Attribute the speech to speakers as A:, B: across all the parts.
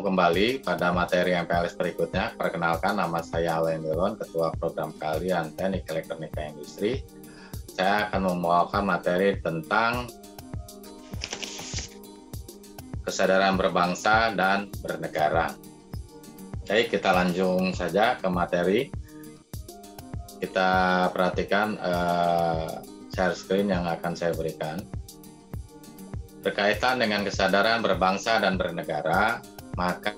A: kembali pada materi MPLS berikutnya. Perkenalkan, nama saya Alain Delon, Ketua Program Keahlian Teknik Elektronika Industri. Saya akan membawakan materi tentang kesadaran berbangsa dan bernegara. Baik, kita langsung saja ke materi. Kita perhatikan share screen yang akan saya berikan. Berkaitan dengan kesadaran berbangsa dan bernegara, maka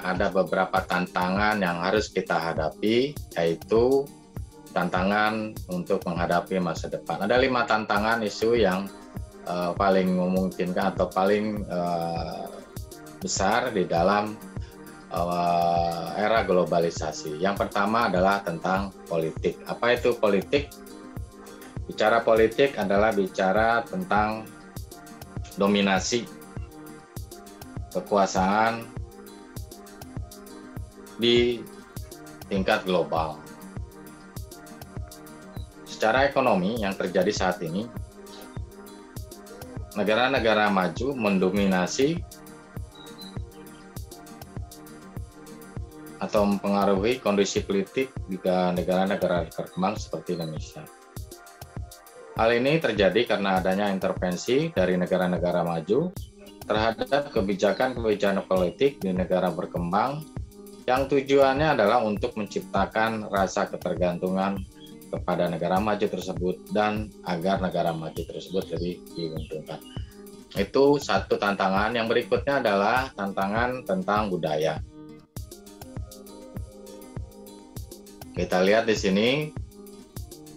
A: ada beberapa tantangan yang harus kita hadapi, yaitu tantangan untuk menghadapi masa depan. Ada 5 tantangan isu yang paling memungkinkan atau paling besar di dalam era globalisasi. Yang pertama adalah tentang politik. Apa itu politik? Bicara politik adalah bicara tentang dominasi kekuasaan di tingkat global. Secara ekonomi yang terjadi saat ini, negara-negara maju mendominasi atau mempengaruhi kondisi politik di negara-negara berkembang seperti Indonesia. Hal ini terjadi karena adanya intervensi dari negara-negara maju terhadap kebijakan-kebijakan politik di negara berkembang yang tujuannya adalah untuk menciptakan rasa ketergantungan kepada negara maju tersebut dan agar negara maju tersebut lebih diuntungkan. Itu satu tantangan. Yang berikutnya adalah tantangan tentang budaya. Kita lihat di sini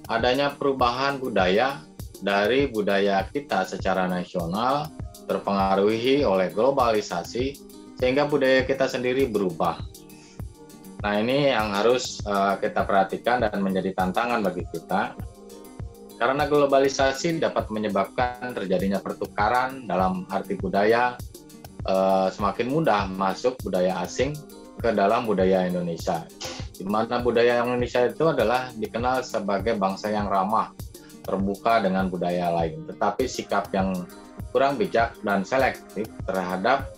A: adanya perubahan budaya dari budaya kita secara nasional terpengaruhi oleh globalisasi sehingga budaya kita sendiri berubah. Nah, ini yang harus kita perhatikan dan menjadi tantangan bagi kita. Karena globalisasi dapat menyebabkan terjadinya pertukaran dalam arti budaya, semakin mudah masuk budaya asing ke dalam budaya Indonesia. Di mana budaya Indonesia itu adalah dikenal sebagai bangsa yang ramah, terbuka dengan budaya lain. Tetapi sikap yang kurang bijak dan selektif terhadap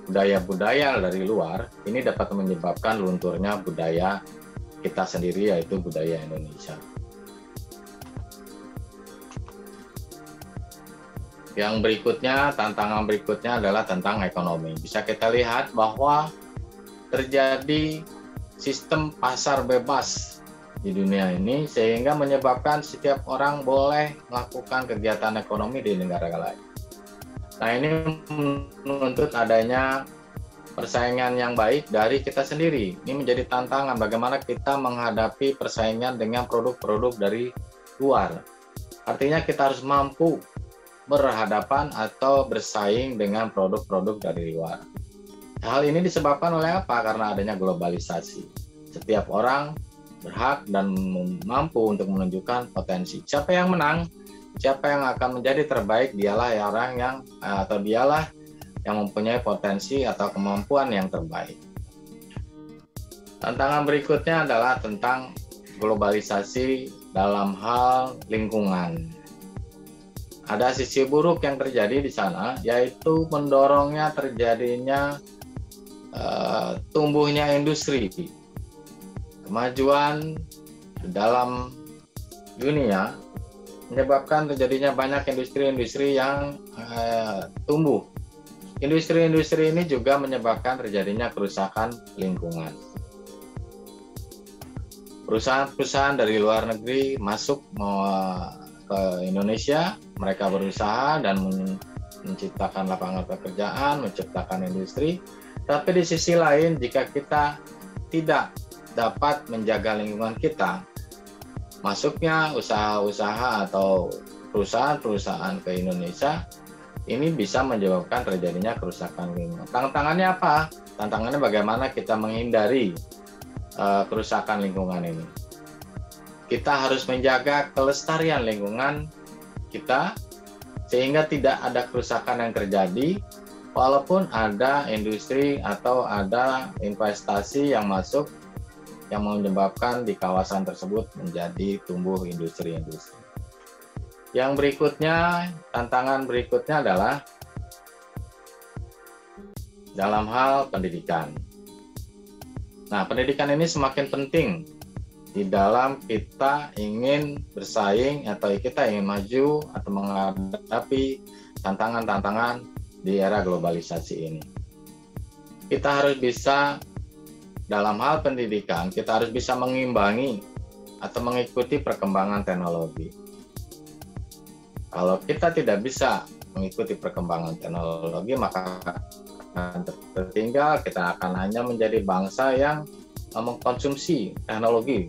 A: budaya-budaya dari luar, ini dapat menyebabkan lunturnya budaya kita sendiri, yaitu budaya Indonesia. Yang berikutnya, tantangan berikutnya adalah tentang ekonomi. Bisa kita lihat bahwa terjadi sistem pasar bebas di dunia ini sehingga menyebabkan setiap orang boleh melakukan kegiatan ekonomi di negara lain. Nah, ini menuntut adanya persaingan yang baik dari kita sendiri. Ini menjadi tantangan bagaimana kita menghadapi persaingan dengan produk-produk dari luar. Artinya kita harus mampu berhadapan atau bersaing dengan produk-produk dari luar. Hal ini disebabkan oleh apa? Karena adanya globalisasi. Setiap orang berhak dan mampu untuk menunjukkan potensi. Siapa yang menang, siapa yang akan menjadi terbaik, dialah orang yang atau dialah yang mempunyai potensi atau kemampuan yang terbaik. Tantangan berikutnya adalah tentang globalisasi dalam hal lingkungan. Ada sisi buruk yang terjadi di sana, yaitu mendorongnya terjadinya tumbuhnya industri. Kemajuan dalam dunia menyebabkan terjadinya banyak industri-industri yang tumbuh. Industri-industri ini juga menyebabkan terjadinya kerusakan lingkungan. Perusahaan-perusahaan dari luar negeri masuk ke Indonesia, mereka berusaha dan menciptakan lapangan pekerjaan, menciptakan industri. Tapi di sisi lain, jika kita tidak dapat menjaga lingkungan kita, masuknya usaha-usaha atau perusahaan-perusahaan ke Indonesia, ini bisa menyebabkan terjadinya kerusakan lingkungan. Tantangannya apa? Tantangannya bagaimana kita menghindari kerusakan lingkungan ini. Kita harus menjaga kelestarian lingkungan kita sehingga tidak ada kerusakan yang terjadi, walaupun ada industri atau ada investasi yang masuk yang menyebabkan di kawasan tersebut menjadi tumbuh industri-industri. Yang berikutnya, tantangan berikutnya adalah dalam hal pendidikan. Nah, pendidikan ini semakin penting di dalam kita ingin bersaing atau kita ingin maju atau menghadapi tantangan-tantangan di era globalisasi ini. Kita harus bisa, dalam hal pendidikan, kita harus bisa mengimbangi atau mengikuti perkembangan teknologi. Kalau kita tidak bisa mengikuti perkembangan teknologi, maka akan tertinggal, kita akan hanya menjadi bangsa yang mengkonsumsi teknologi,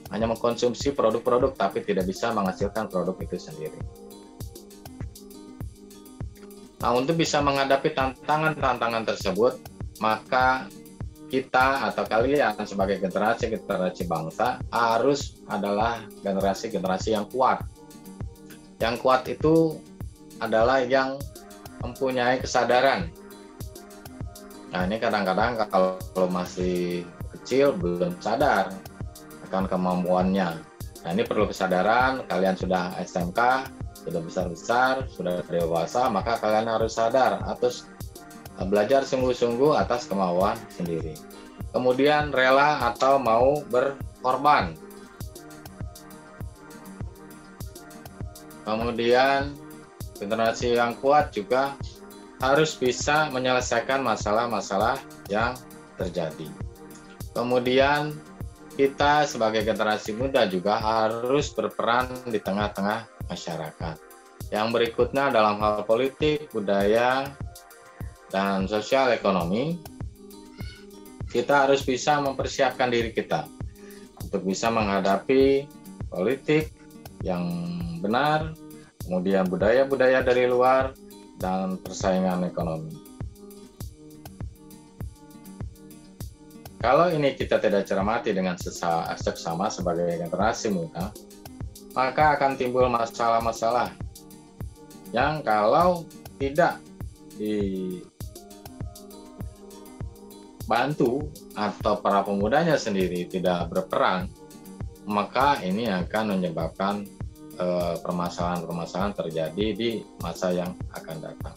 A: hanya mengkonsumsi produk-produk tapi tidak bisa menghasilkan produk itu sendiri. Nah, untuk bisa menghadapi tantangan-tantangan tersebut, maka kita atau kalian sebagai generasi bangsa harus adalah generasi yang kuat. Yang kuat itu adalah yang mempunyai kesadaran. Nah, ini kadang-kadang kalau masih kecil belum sadar akan kemampuannya. Nah, ini perlu kesadaran. Kalian sudah SMK, sudah besar-besar, sudah dewasa, maka kalian harus sadar atau belajar sungguh-sungguh atas kemauan sendiri. Kemudian rela atau mau berkorban. Kemudian generasi yang kuat juga harus bisa menyelesaikan masalah-masalah yang terjadi. Kemudian kita sebagai generasi muda juga harus berperan di tengah-tengah masyarakat. Yang berikutnya dalam hal politik, budaya, dan sosial ekonomi, kita harus bisa mempersiapkan diri kita untuk bisa menghadapi politik yang benar, kemudian budaya-budaya dari luar, dan persaingan ekonomi. Kalau ini kita tidak cermati dengan seksama sebagai generasi muda, maka akan timbul masalah-masalah yang kalau tidak dibantu atau para pemudanya sendiri tidak berperan, maka ini akan menyebabkan permasalahan-permasalahan terjadi di masa yang akan datang.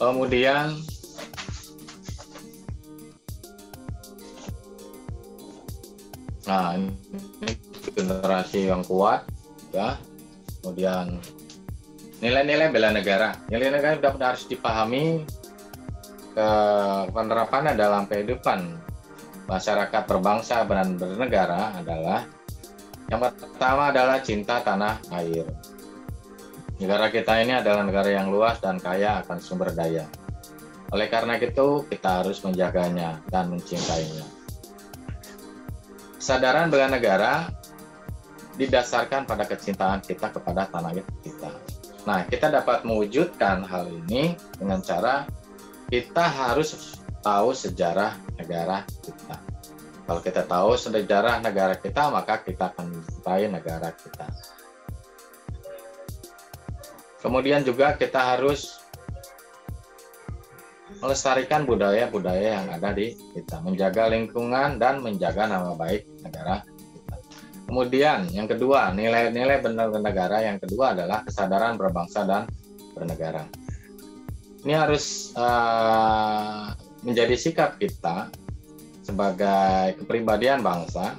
A: Kemudian ini generasi yang kuat, ya. Kemudian nilai-nilai bela negara. Nilai-nilai sudah harus dipahami penerapannya dalam kehidupan masyarakat berbangsa dan bernegara adalah yang pertama adalah cinta tanah air. Negara kita ini adalah negara yang luas dan kaya akan sumber daya. Oleh karena itu, kita harus menjaganya dan mencintainya. Kesadaran bela negara didasarkan pada kecintaan kita kepada tanah air kita. Nah, kita dapat mewujudkan hal ini dengan cara kita harus tahu sejarah negara kita. Kalau kita tahu sejarah negara kita, maka kita akan mencintai negara kita. Kemudian juga kita harus melestarikan budaya-budaya yang ada di kita, menjaga lingkungan dan menjaga nama baik negara kita. Kemudian yang kedua, nilai-nilai bernegara yang kedua adalah kesadaran berbangsa dan bernegara. Ini harus menjadi sikap kita sebagai kepribadian bangsa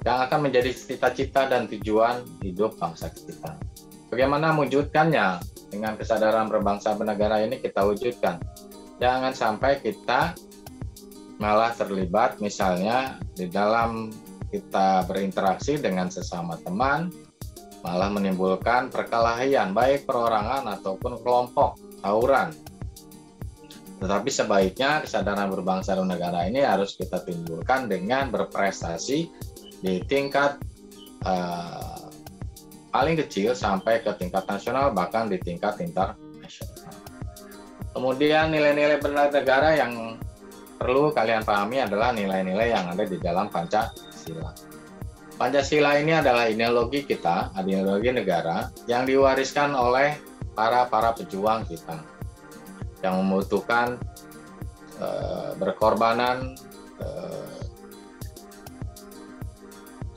A: yang akan menjadi cita-cita dan tujuan hidup bangsa kita. Bagaimana mewujudkannya? Dengan kesadaran berbangsa bernegara ini kita wujudkan. Jangan sampai kita malah terlibat misalnya di dalam kita berinteraksi dengan sesama teman, malah menimbulkan perkelahian baik perorangan ataupun kelompok tawuran. Tetapi sebaiknya kesadaran berbangsa dan negara ini harus kita timbulkan dengan berprestasi di tingkat paling kecil sampai ke tingkat nasional, bahkan di tingkat internasional. Kemudian nilai-nilai bernegara yang perlu kalian pahami adalah nilai-nilai yang ada di dalam Pancasila. Pancasila ini adalah ideologi kita, ideologi negara yang diwariskan oleh para pejuang kita, yang membutuhkan berkorbanan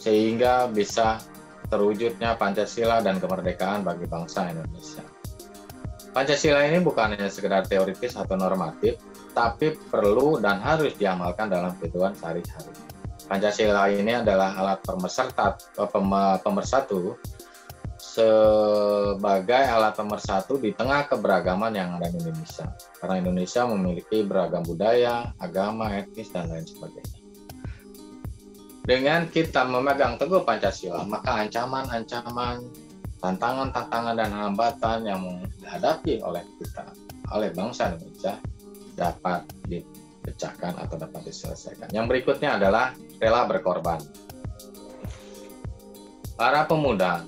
A: sehingga bisa terwujudnya Pancasila dan kemerdekaan bagi bangsa Indonesia. Pancasila ini bukan hanya sekedar teoritis atau normatif, tapi perlu dan harus diamalkan dalam kehidupan sehari-hari. Pancasila ini adalah alat pemersatu sebagai alat pemersatu di tengah keberagaman yang ada di Indonesia. Karena Indonesia memiliki beragam budaya, agama, etnis, dan lain sebagainya. Dengan kita memegang teguh Pancasila, maka ancaman-ancaman, tantangan-tantangan, dan hambatan yang dihadapi oleh kita, oleh bangsa Indonesia, dapat dipecahkan atau dapat diselesaikan. Yang berikutnya adalah rela berkorban. Para pemuda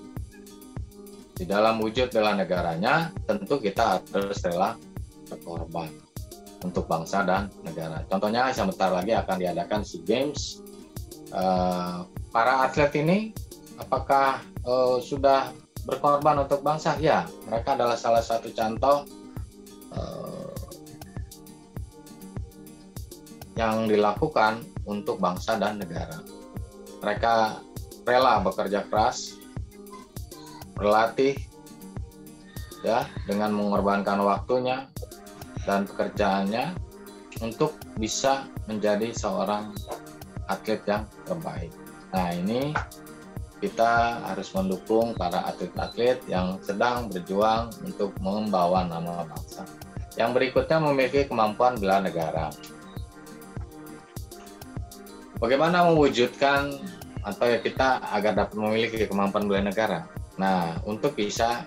A: di dalam wujud bela negaranya, tentu kita harus rela berkorban untuk bangsa dan negara. Contohnya, sebentar lagi akan diadakan SEA Games. Para atlet ini apakah sudah berkorban untuk bangsa? Ya, mereka adalah salah satu contoh yang dilakukan untuk bangsa dan negara. Mereka rela bekerja keras, berlatih, ya, dengan mengorbankan waktunya dan pekerjaannya untuk bisa menjadi seorang atlet yang terbaik. Nah, ini kita harus mendukung para atlet-atlet yang sedang berjuang untuk membawa nama bangsa. Yang berikutnya memiliki kemampuan bela negara. Bagaimana mewujudkan atau ya kita agar dapat memiliki kemampuan bela negara? Nah, untuk bisa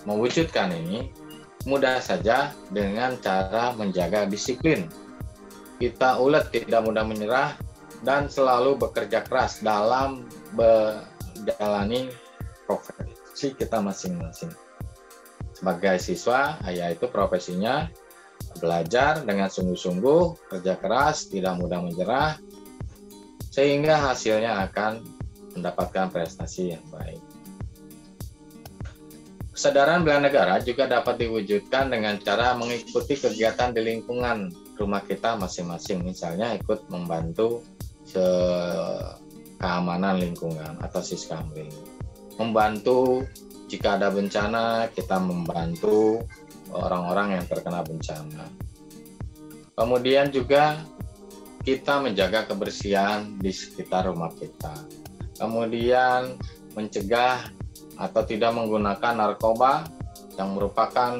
A: mewujudkan ini, mudah saja dengan cara menjaga disiplin. Kita ulet, tidak mudah menyerah, dan selalu bekerja keras dalam menjalani profesi kita masing-masing. Sebagai siswa, yaitu profesinya belajar dengan sungguh-sungguh, kerja keras, tidak mudah menyerah, sehingga hasilnya akan mendapatkan prestasi yang baik. Kesadaran bela negara juga dapat diwujudkan dengan cara mengikuti kegiatan di lingkungan rumah kita masing-masing, misalnya ikut membantu keamanan lingkungan atau siskamling. Membantu jika ada bencana, kita membantu orang-orang yang terkena bencana. Kemudian juga kita menjaga kebersihan di sekitar rumah kita. Kemudian mencegah atau tidak menggunakan narkoba yang merupakan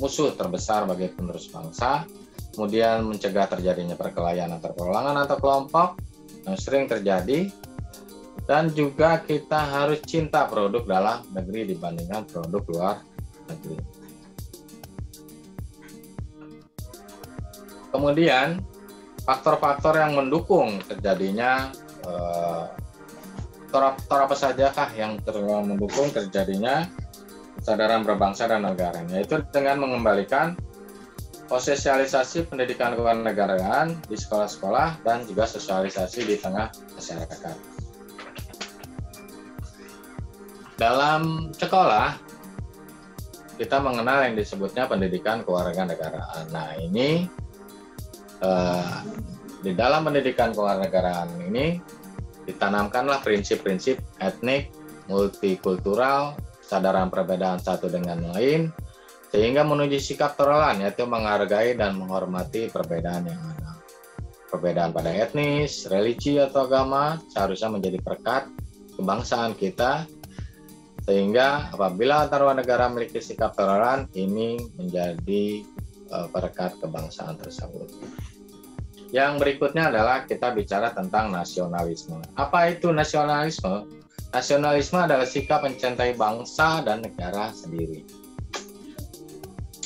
A: musuh terbesar bagi penerus bangsa. Kemudian mencegah terjadinya perkelahian antar golongan atau kelompok yang sering terjadi. Dan juga kita harus cinta produk dalam negeri dibandingkan produk luar negeri. Kemudian faktor-faktor yang mendukung terjadinya faktor apa sajakah yang mendukung terjadinya kesadaran berbangsa dan negara, yaitu dengan mengembalikan sosialisasi pendidikan kewarganegaraan di sekolah-sekolah dan juga sosialisasi di tengah masyarakat. Dalam sekolah kita mengenal yang disebutnya pendidikan kewarganegaraan. Nah, ini di dalam pendidikan kewarganegaraan ini ditanamkanlah prinsip-prinsip etnik, multikultural, kesadaran perbedaan satu dengan lain, sehingga menuju sikap toleran, yaitu menghargai dan menghormati perbedaan yang ada. Perbedaan pada etnis, religi, atau agama seharusnya menjadi perekat kebangsaan kita, sehingga apabila antar negara memiliki sikap toleran, ini menjadi perekat kebangsaan tersebut. Yang berikutnya adalah kita bicara tentang nasionalisme. Apa itu nasionalisme? Nasionalisme adalah sikap mencintai bangsa dan negara sendiri.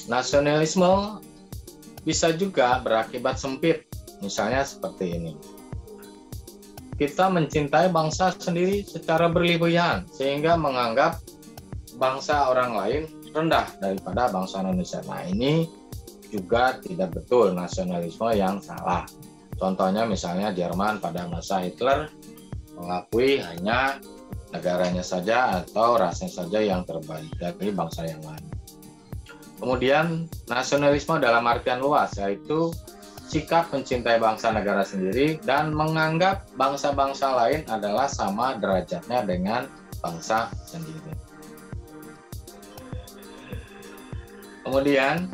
A: Nasionalisme bisa juga berakibat sempit, misalnya seperti ini. Kita mencintai bangsa sendiri secara berlebihan, sehingga menganggap bangsa orang lain rendah daripada bangsa Indonesia. Nah, ini juga tidak betul, nasionalisme yang salah. Contohnya misalnya Jerman pada masa Hitler mengakui hanya negaranya saja atau rasanya saja yang terbaik dari bangsa yang lain. Kemudian nasionalisme dalam artian luas, yaitu sikap mencintai bangsa negara sendiri dan menganggap bangsa-bangsa lain adalah sama derajatnya dengan bangsa sendiri. Kemudian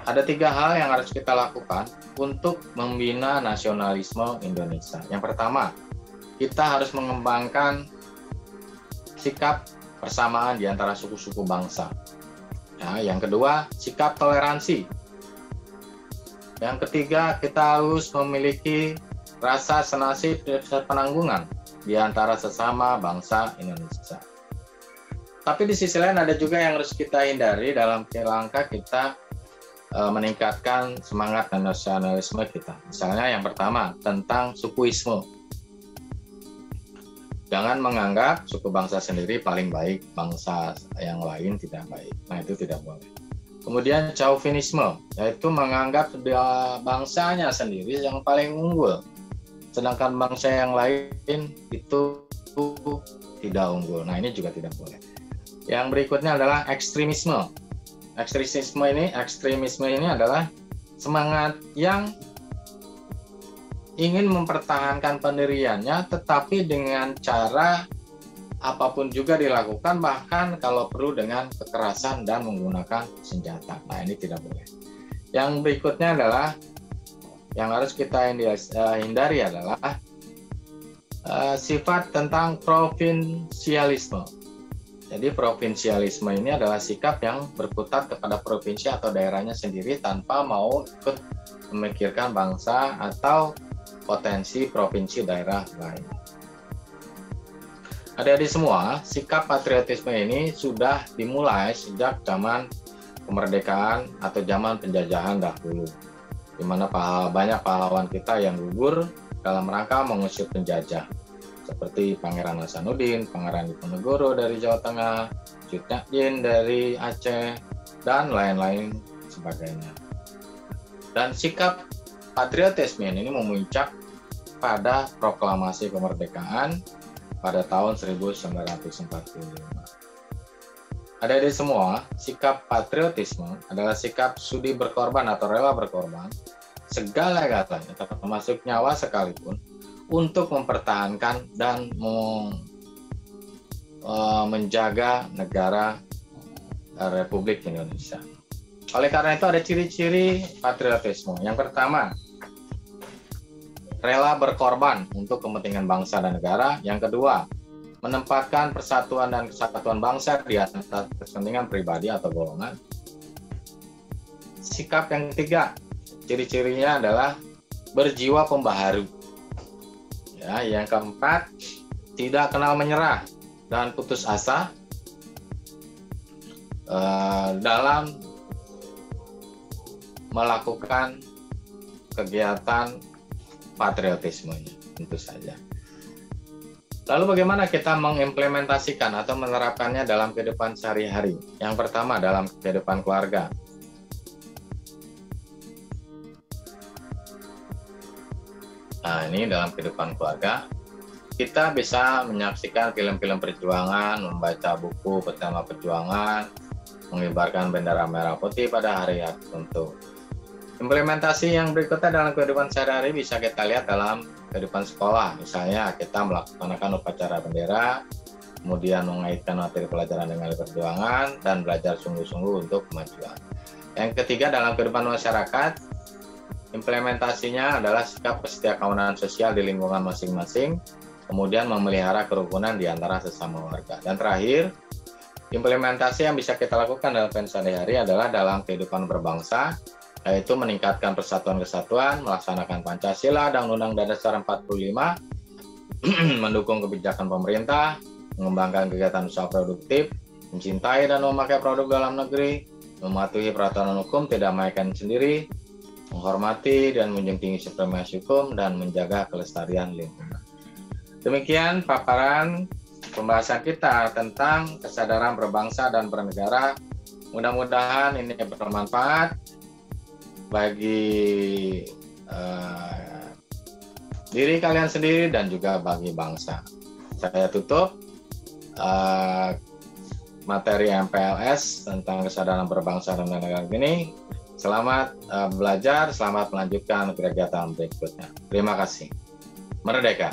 A: ada 3 hal yang harus kita lakukan untuk membina nasionalisme Indonesia. Yang pertama, kita harus mengembangkan sikap persamaan di antara suku-suku bangsa. Nah, yang kedua, sikap toleransi. Yang ketiga, kita harus memiliki rasa senasib dan penanggungan di antara sesama bangsa Indonesia. Tapi di sisi lain ada juga yang harus kita hindari dalam rangka kita meningkatkan semangat dan nasionalisme kita. Misalnya yang pertama tentang sukuisme. Jangan menganggap suku bangsa sendiri paling baik, bangsa yang lain tidak baik. Nah, itu tidak boleh. Kemudian chauvinisme, yaitu menganggap bangsanya sendiri yang paling unggul, sedangkan bangsa yang lain itu tidak unggul. Nah, ini juga tidak boleh. Yang berikutnya adalah ekstremisme. Ekstremisme ini adalah semangat yang ingin mempertahankan pendiriannya, tetapi dengan cara apapun juga dilakukan, bahkan kalau perlu dengan kekerasan dan menggunakan senjata. Nah, ini tidak boleh. Yang berikutnya adalah yang harus kita hindari adalah sifat tentang provinsialisme. Jadi provinsialisme ini adalah sikap yang berkutat kepada provinsi atau daerahnya sendiri tanpa mau ikut memikirkan bangsa atau potensi provinsi daerah lain. Adik-adik semua, sikap patriotisme ini sudah dimulai sejak zaman kemerdekaan atau zaman penjajahan dahulu, di mana banyak pahlawan kita yang gugur dalam rangka mengusir penjajah, seperti Pangeran Hasanuddin, Pangeran Diponegoro dari Jawa Tengah, Cut Nyak dari Aceh, dan lain-lain sebagainya. Dan sikap patriotisme ini memuncak pada proklamasi kemerdekaan pada tahun 1945. Adik-adik semua, sikap patriotisme adalah sikap sudi berkorban atau rela berkorban segala-galanya, termasuk nyawa sekalipun, untuk mempertahankan dan menjaga negara Republik Indonesia. Oleh karena itu ada ciri-ciri patriotisme. Yang pertama, rela berkorban untuk kepentingan bangsa dan negara. Yang kedua, menempatkan persatuan dan kesatuan bangsa di atas kepentingan pribadi atau golongan. Sikap yang ketiga, ciri-cirinya adalah berjiwa pembaharu. Ya, yang keempat, tidak kenal menyerah dan putus asa dalam melakukan kegiatan patriotismenya, tentu saja. Lalu bagaimana kita mengimplementasikan atau menerapkannya dalam kehidupan sehari-hari? Yang pertama, dalam kehidupan keluarga. Nah, ini dalam kehidupan keluarga, kita bisa menyaksikan film-film perjuangan, membaca buku bertema perjuangan, mengibarkan bendera merah putih pada hari-hari tertentu. Implementasi yang berikutnya dalam kehidupan sehari-hari bisa kita lihat dalam kehidupan sekolah. Misalnya kita melaksanakan upacara bendera, kemudian mengaitkan materi pelajaran dengan perjuangan, dan belajar sungguh-sungguh untuk kemajuan. Yang ketiga, dalam kehidupan masyarakat, implementasinya adalah sikap kesetiakawanan sosial di lingkungan masing-masing, kemudian memelihara kerukunan di antara sesama warga. Dan terakhir, implementasi yang bisa kita lakukan dalam kehidupan sehari-hari adalah dalam kehidupan berbangsa, yaitu meningkatkan persatuan kesatuan, melaksanakan Pancasila dan Undang-Undang Dasar 45, mendukung kebijakan pemerintah, mengembangkan kegiatan usaha produktif, mencintai dan memakai produk dalam negeri, mematuhi peraturan hukum, tidak main sendiri, menghormati dan menjunjung tinggi supremasi hukum, dan menjaga kelestarian lingkungan. Demikian paparan pembahasan kita tentang kesadaran berbangsa dan bernegara. Mudah-mudahan ini bermanfaat bagi diri kalian sendiri dan juga bagi bangsa. Saya tutup materi MPLS tentang kesadaran berbangsa dan bernegara ini. Selamat belajar, selamat melanjutkan kegiatan berikutnya. Terima kasih. Merdeka!